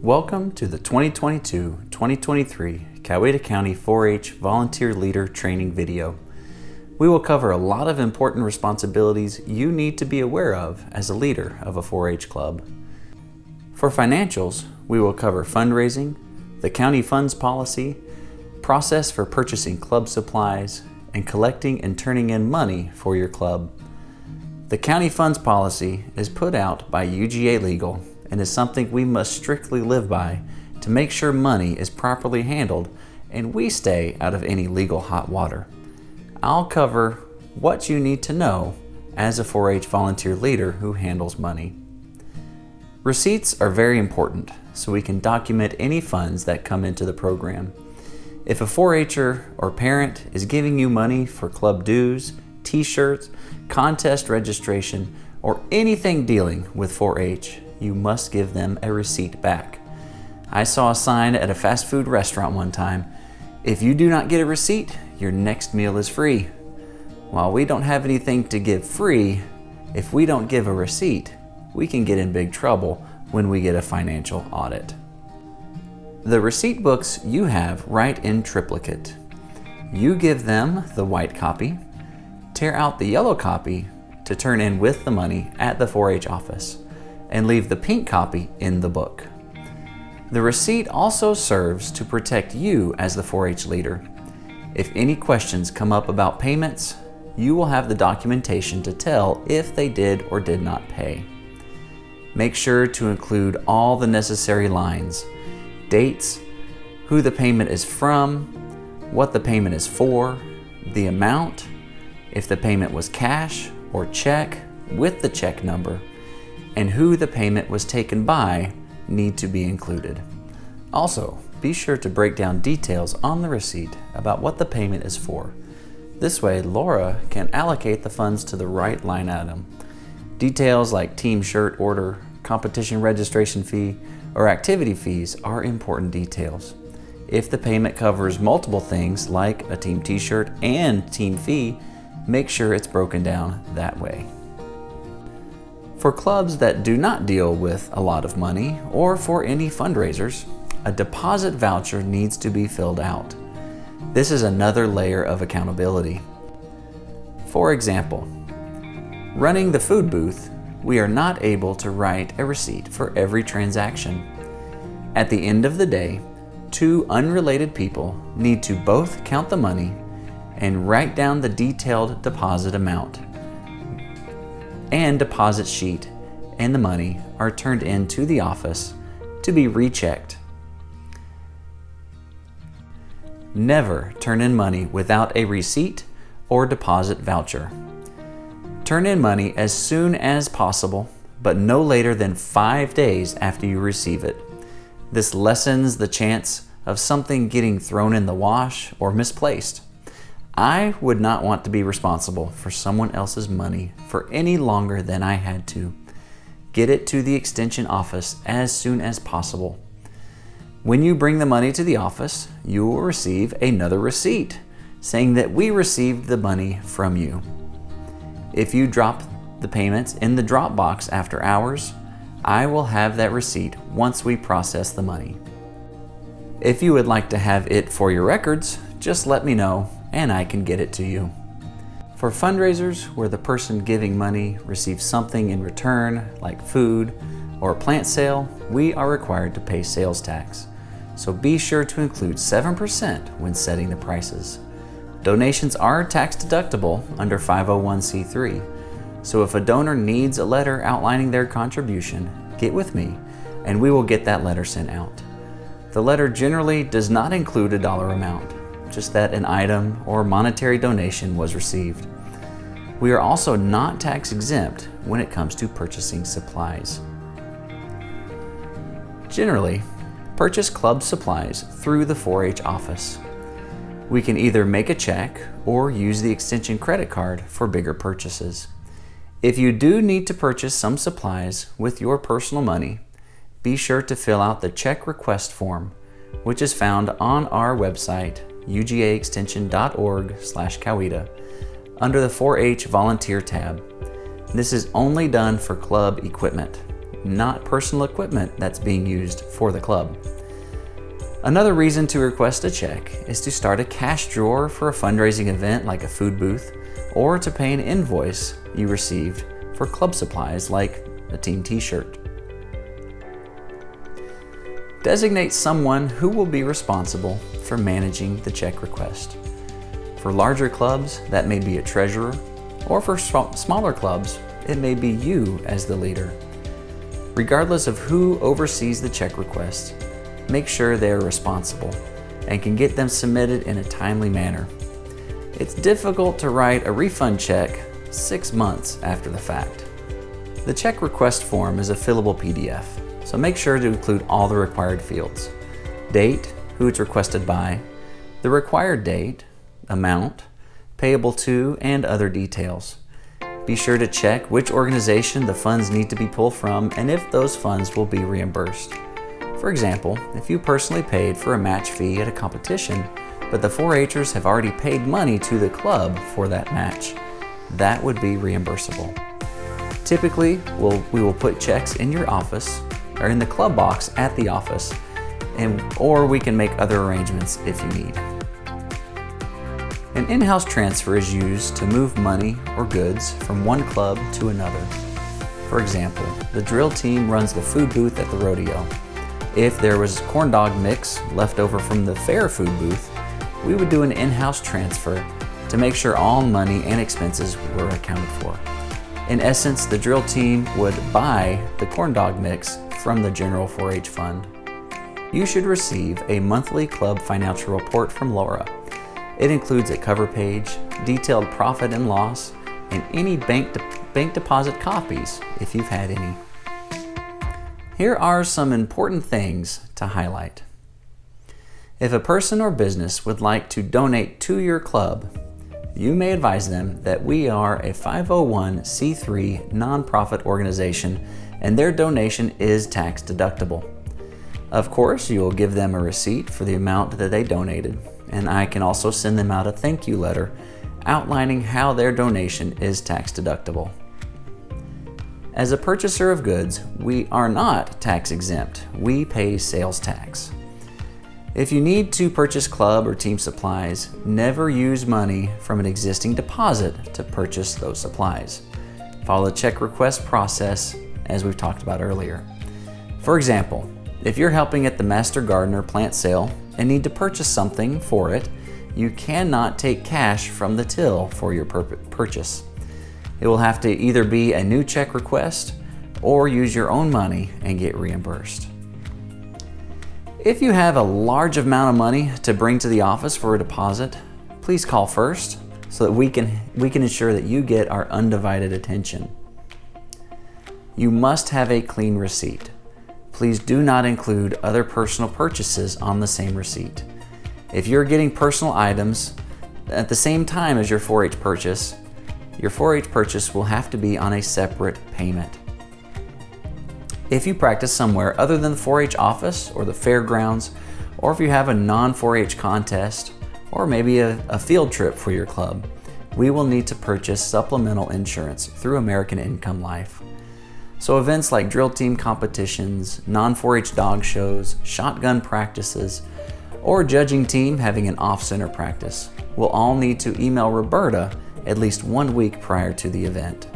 Welcome to the 2022-2023 Coweta County 4-H Volunteer Leader Training video. We will cover a lot of important responsibilities you need to be aware of as a leader of a 4-H club. For financials, we will cover fundraising, the county funds policy, process for purchasing club supplies, and collecting and turning in money for your club. The county funds policy is put out by UGA Legal and is something we must strictly live by to make sure money is properly handled and we stay out of any legal hot water. I'll cover what you need to know as a 4-H volunteer leader who handles money. Receipts are very important so we can document any funds that come into the program. If a 4-H'er or parent is giving you money for club dues, t-shirts, contest registration, or anything dealing with 4-H, you must give them a receipt back. I saw a sign at a fast food restaurant one time, if you do not get a receipt, your next meal is free. While we don't have anything to give free, if we don't give a receipt, we can get in big trouble when we get a financial audit. The receipt books you have write in triplicate. You give them the white copy, tear out the yellow copy to turn in with the money at the 4-H office, and leave the pink copy in the book. The receipt also serves to protect you as the 4-H leader. If any questions come up about payments, you will have the documentation to tell if they did or did not pay. Make sure to include all the necessary lines, dates, who the payment is from, what the payment is for, the amount, if the payment was cash or check with the check number, and who the payment was taken by need to be included. Also, be sure to break down details on the receipt about what the payment is for. This way, Laura can allocate the funds to the right line item. Details like team shirt order, competition registration fee, or activity fees are important details. If the payment covers multiple things like a team t-shirt and team fee, make sure it's broken down that way. For clubs that do not deal with a lot of money, or for any fundraisers, a deposit voucher needs to be filled out. This is another layer of accountability. For example, running the food booth, we are not able to write a receipt for every transaction. At the end of the day, two unrelated people need to both count the money and write down the detailed deposit amount. And deposit sheet and the money are turned into the office to be rechecked. Never turn in money without a receipt or deposit voucher. Turn in money as soon as possible, but no later than 5 days after you receive it. This lessens the chance of something getting thrown in the wash or misplaced. I would not want to be responsible for someone else's money for any longer than I had to. Get it to the extension office as soon as possible. When you bring the money to the office, you will receive another receipt saying that we received the money from you. If you drop the payments in the drop box after hours, I will have that receipt once we process the money. If you would like to have it for your records, just let me know and I can get it to you. For fundraisers where the person giving money receives something in return, like food or a plant sale, we are required to pay sales tax. So be sure to include 7% when setting the prices. Donations are tax deductible under 501c3. So if a donor needs a letter outlining their contribution, get with me and we will get that letter sent out. The letter generally does not include a dollar amount, just that an item or monetary donation was received. We are also not tax exempt when it comes to purchasing supplies. Generally, purchase club supplies through the 4-H office. We can either make a check or use the extension credit card for bigger purchases. If you do need to purchase some supplies with your personal money, be sure to fill out the check request form, which is found on our website, ugaextension.org/Coweta, under the 4-H volunteer tab. This is only done for club equipment. not personal equipment that's being used for the club. Another reason to request a check is to start a cash drawer for a fundraising event like a food booth, or to pay an invoice you received for club supplies like a team t-shirt. Designate someone who will be responsible for managing the check request. For larger clubs, that may be a treasurer, or for smaller clubs, it may be you as the leader. Regardless of who oversees the check request, make sure they are responsible and can get them submitted in a timely manner. It's difficult to write a refund check 6 months after the fact. The check request form is a fillable PDF, so make sure to include all the required fields: date, who it's requested by, the required date, amount, payable to, and other details. Be sure to check which organization the funds need to be pulled from and if those funds will be reimbursed. For example, if you personally paid for a match fee at a competition, but the 4-Hers have already paid money to the club for that match, that would be reimbursable. Typically, we will put checks in your office or in the club box at the office, or we can make other arrangements if you need. An in-house transfer is used to move money or goods from one club to another. For example, the drill team runs the food booth at the rodeo. If there was corn dog mix left over from the fair food booth, we would do an in-house transfer to make sure all money and expenses were accounted for. In essence, the drill team would buy the corn dog mix from the general 4-H fund. You should receive a monthly club financial report from Laura. It includes a cover page, detailed profit and loss, and any bank deposit copies if you've had any. Here are some important things to highlight. If a person or business would like to donate to your club, you may advise them that we are a 501c3 nonprofit organization and their donation is tax deductible. Of course, you will give them a receipt for the amount that they donated, and I can also send them out a thank you letter outlining how their donation is tax deductible. As a purchaser of goods, we are not tax exempt. We pay sales tax. If you need to purchase club or team supplies, never use money from an existing deposit to purchase those supplies. Follow the check request process as we've talked about earlier. For example, if you're helping at the Master Gardener plant sale and need to purchase something for it, you cannot take cash from the till for your purchase. It will have to either be a new check request or use your own money and get reimbursed. If you have a large amount of money to bring to the office for a deposit, please call first so that we can ensure that you get our undivided attention. You must have a clean receipt. Please do not include other personal purchases on the same receipt. If you're getting personal items at the same time as your 4-H purchase, your 4-H purchase will have to be on a separate payment. If you practice somewhere other than the 4-H office or the fairgrounds, or if you have a non-4-H contest, or maybe a field trip for your club, we will need to purchase supplemental insurance through American Income Life. So events like drill team competitions, non-4-H dog shows, shotgun practices, or judging team having an off-center practice will all need to email Roberta at least 1 week prior to the event.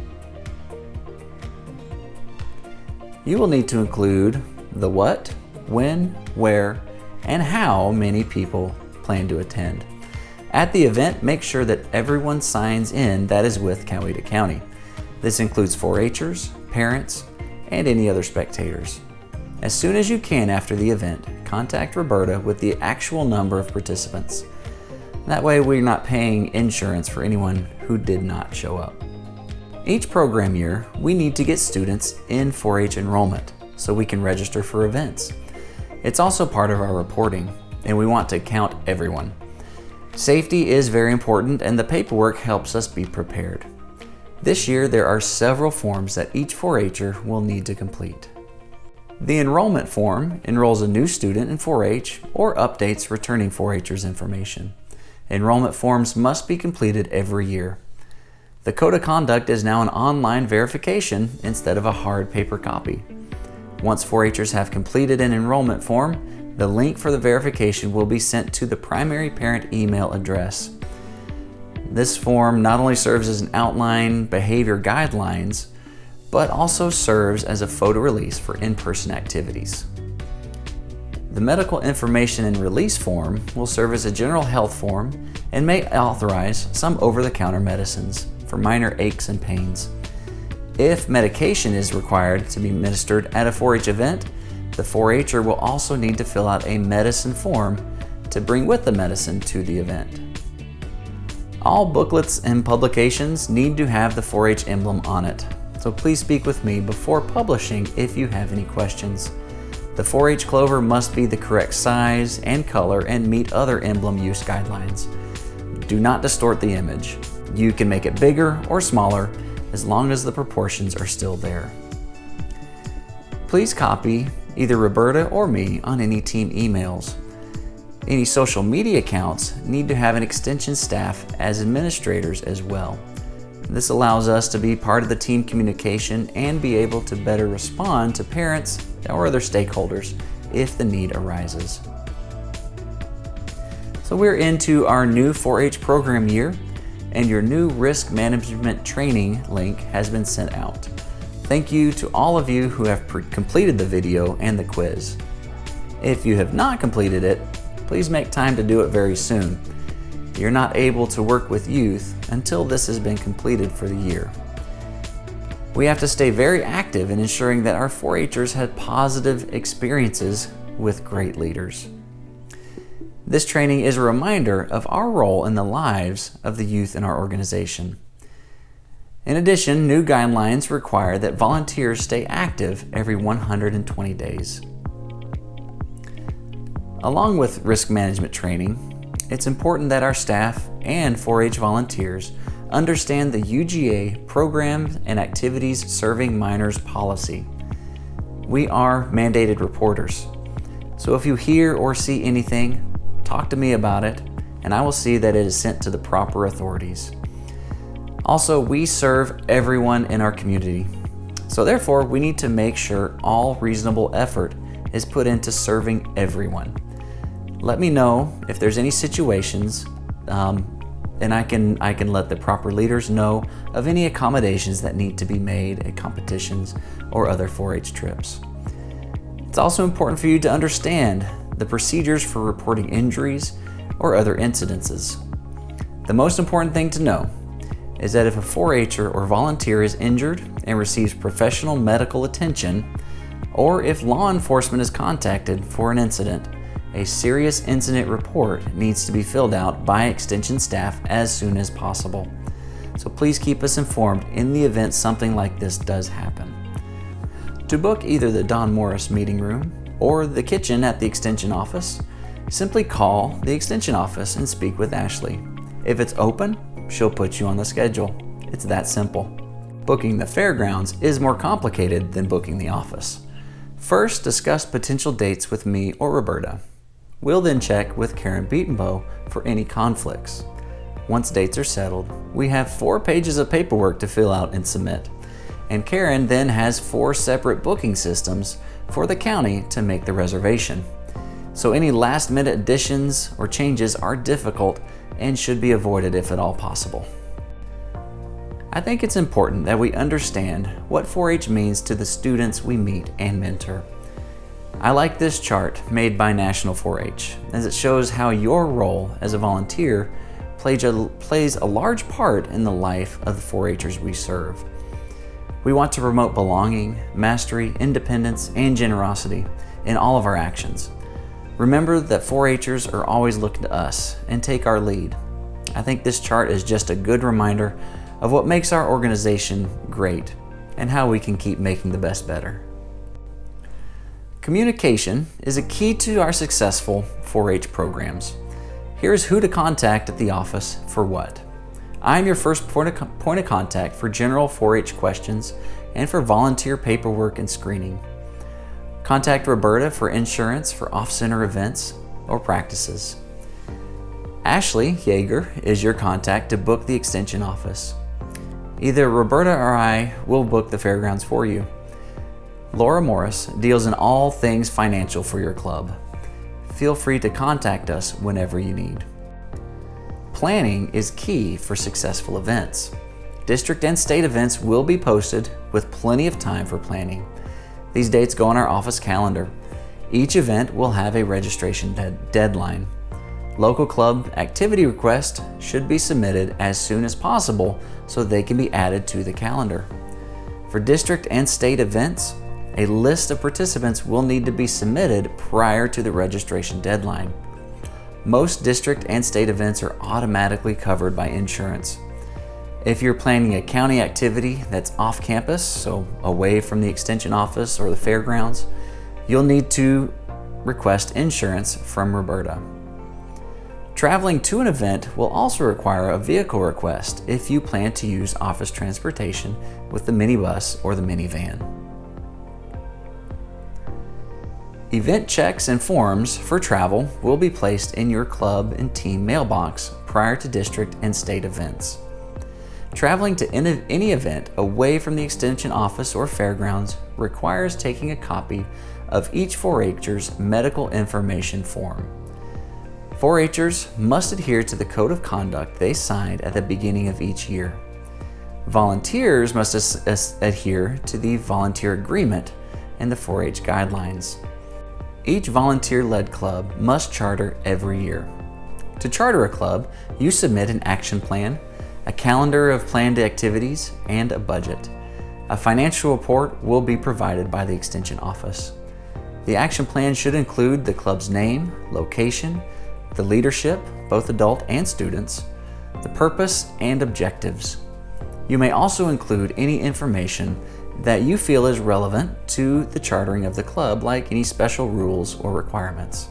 You will need to include the what, when, where, and how many people plan to attend. At the event, make sure that everyone signs in that is with Coweta County. This includes 4-Hers, parents, and any other spectators. As soon as you can after the event, contact Roberta with the actual number of participants. That way we're not paying insurance for anyone who did not show up. Each program year, we need to get students in 4-H enrollment so we can register for events. It's also part of our reporting, and we want to count everyone. Safety is very important, and the paperwork helps us be prepared. This year, there are several forms that each 4-Her will need to complete. The enrollment form enrolls a new student in 4-H or updates returning 4-Hers information. Enrollment forms must be completed every year. The Code of Conduct is now an online verification instead of a hard paper copy. Once 4-Hers have completed an enrollment form, the link for the verification will be sent to the primary parent email address. This form not only serves as an outline behavior guidelines, but also serves as a photo release for in-person activities. The medical information and release form will serve as a general health form and may authorize some over-the-counter medicines for minor aches and pains. If medication is required to be administered at a 4-H event, the 4-Her will also need to fill out a medicine form to bring with the medicine to the event. All booklets and publications need to have the 4-H emblem on it, so please speak with me before publishing if you have any questions. The 4-H clover must be the correct size and color and meet other emblem use guidelines. Do not distort the image. You can make it bigger or smaller as long as the proportions are still there. Please copy either Roberta or me on any team emails. Any social media accounts need to have an extension staff as administrators as well. This allows us to be part of the team communication and be able to better respond to parents or other stakeholders if the need arises. So we're into our new 4-H program year, and your new risk management training link has been sent out. Thank you to all of you who have completed the video and the quiz. If you have not completed it, please make time to do it very soon. You're not able to work with youth until this has been completed for the year. We have to stay very active in ensuring that our 4-Hers had positive experiences with great leaders. This training is a reminder of our role in the lives of the youth in our organization. In addition, new guidelines require that volunteers stay active every 120 days. Along with risk management training, it's important that our staff and 4-H volunteers understand the UGA programs and activities serving minors policy. We are mandated reporters, so if you hear or see anything, talk to me about it, and I will see that it is sent to the proper authorities. Also, we serve everyone in our community, so therefore we need to make sure all reasonable effort is put into serving everyone. Let me know if there's any situations, and I can let the proper leaders know of any accommodations that need to be made at competitions or other 4-H trips. It's also important for you to understand the procedures for reporting injuries or other incidences. The most important thing to know is that if a 4-Her or volunteer is injured and receives professional medical attention, or if law enforcement is contacted for an incident, a serious incident report needs to be filled out by extension staff as soon as possible. So please keep us informed in the event something like this does happen. To book either the Don Morris meeting room or the kitchen at the extension office, simply call the extension office and speak with Ashley. If it's open, she'll put you on the schedule. It's that simple. Booking the fairgrounds is more complicated than booking the office. First, discuss potential dates with me or Roberta. We'll then check with Karen Beatonbow for any conflicts. Once dates are settled, we have 4 pages of paperwork to fill out and submit. And Karen then has 4 separate booking systems for the county to make the reservation. So any last-minute additions or changes are difficult and should be avoided if at all possible. I think it's important that we understand what 4-H means to the students we meet and mentor. I like this chart made by National 4-H, as it shows how your role as a volunteer plays a large part in the life of the 4-Hers we serve. We want to promote belonging, mastery, independence, and generosity in all of our actions. Remember that 4-Hers are always looking to us and take our lead. I think this chart is just a good reminder of what makes our organization great and how we can keep making the best better. Communication is a key to our successful 4-H programs. Here's who to contact at the office for what. I'm your first point of contact for general 4-H questions and for volunteer paperwork and screening. Contact Roberta for insurance for off-center events or practices. Ashley Yeager is your contact to book the extension office. Either Roberta or I will book the fairgrounds for you. Laura Morris deals in all things financial for your club. Feel free to contact us whenever you need. Planning is key for successful events. District and state events will be posted with plenty of time for planning. These dates go on our office calendar. Each event will have a registration deadline. Local club activity requests should be submitted as soon as possible so they can be added to the calendar. For district and state events, a list of participants will need to be submitted prior to the registration deadline. Most district and state events are automatically covered by insurance. If you're planning a county activity that's off campus, so away from the extension office or the fairgrounds, you'll need to request insurance from Roberta. Traveling to an event will also require a vehicle request if you plan to use office transportation with the minibus or the minivan. Event checks and forms for travel will be placed in your club and team mailbox prior to district and state events. Traveling to any event away from the extension office or fairgrounds requires taking a copy of each 4-H'er's medical information form. 4-H'ers must adhere to the code of conduct they signed at the beginning of each year. Volunteers must adhere to the volunteer agreement and the 4-H guidelines. Each volunteer-led club must charter every year. To charter a club, you submit an action plan, a calendar of planned activities, and a budget. A financial report will be provided by the Extension Office. The action plan should include the club's name, location, the leadership, both adult and students, the purpose and objectives. You may also include any information that you feel is relevant to the chartering of the club, like any special rules or requirements.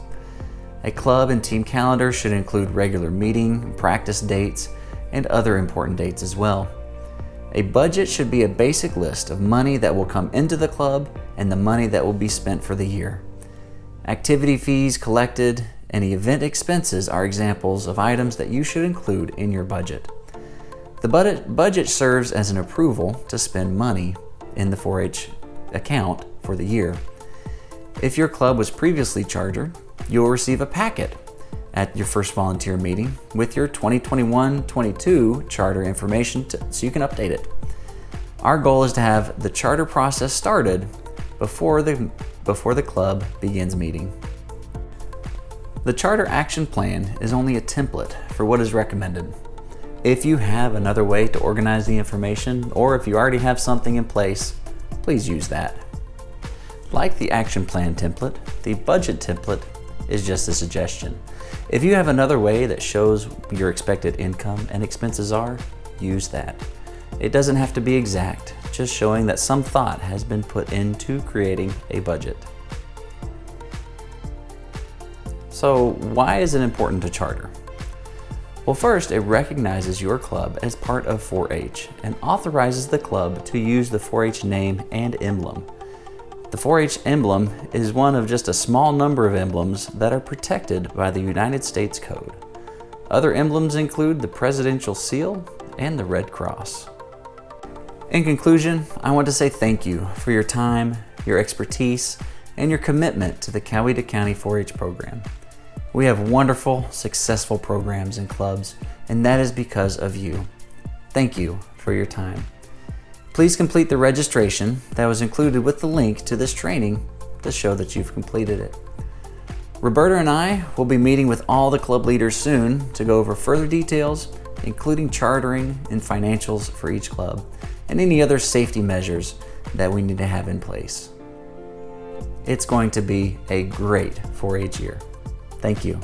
A club and team calendar should include regular meeting, practice dates, and other important dates as well. A budget should be a basic list of money that will come into the club and the money that will be spent for the year. Activity fees collected and event expenses are examples of items that you should include in your budget. The budget serves as an approval to spend money in the 4-H account for the year. If your club was previously chartered, you'll receive a packet at your first volunteer meeting with your 2021-22 charter information so you can update it. Our goal is to have the charter process started before the club begins meeting. The Charter Action Plan is only a template for what is recommended. If you have another way to organize the information, or if you already have something in place, please use that. Like the action plan template, the budget template is just a suggestion. If you have another way that shows your expected income and expenses are, use that. It doesn't have to be exact, just showing that some thought has been put into creating a budget. So why is it important to charter? Well, first, it recognizes your club as part of 4-H and authorizes the club to use the 4-H name and emblem. The 4-H emblem is one of just a small number of emblems that are protected by the United States Code. Other emblems include the Presidential Seal and the Red Cross. In conclusion, I want to say thank you for your time, your expertise, and your commitment to the Coweta County 4-H program. We have wonderful, successful programs and clubs, and that is because of you. Thank you for your time. Please complete the registration that was included with the link to this training to show that you've completed it. Roberta and I will be meeting with all the club leaders soon to go over further details, including chartering and financials for each club, and any other safety measures that we need to have in place. It's going to be a great 4-H year. Thank you.